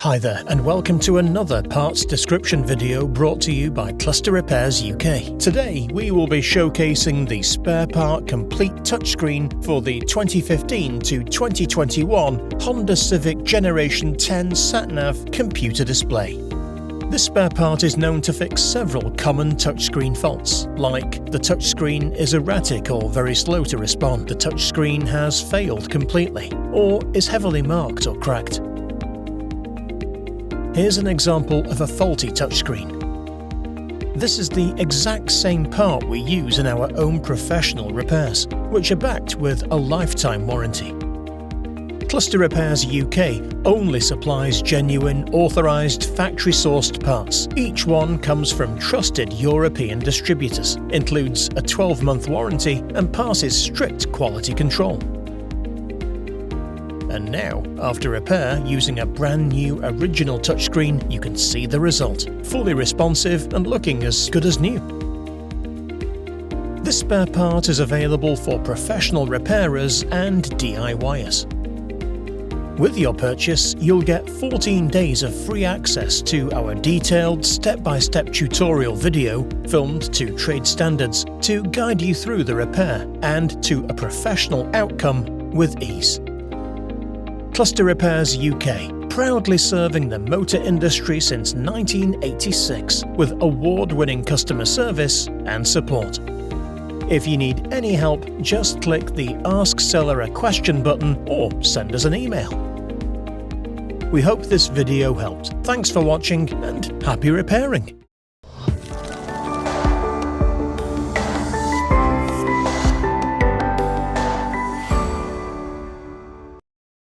Hi there, and welcome to another parts description video brought to you by Cluster Repairs UK. Today we will be showcasing the spare part complete touchscreen for the 2015 to 2021 Honda Civic Generation 10 Sat Nav computer display. This spare part is known to fix several common touchscreen faults, like the touchscreen is erratic or very slow to respond, the touchscreen has failed completely, or is heavily marked or cracked. Here's an example of a faulty touchscreen. This is the exact same part we use in our own professional repairs, which are backed with a lifetime warranty. Cluster Repairs UK only supplies genuine, authorised, factory-sourced parts. Each one comes from trusted European distributors, includes a 12-month warranty and passes strict quality control. And now, after repair using a brand new original touchscreen, you can see the result, fully responsive and looking as good as new. This spare part is available for professional repairers and DIYers. With your purchase, you'll get 14 days of free access to our detailed step-by-step tutorial video filmed to trade standards to guide you through the repair and to a professional outcome with ease. Cluster Repairs UK, proudly serving the motor industry since 1986 with award-winning customer service and support. If you need any help, just click the Ask Seller a Question button or send us an email. We hope this video helped. Thanks for watching and happy repairing!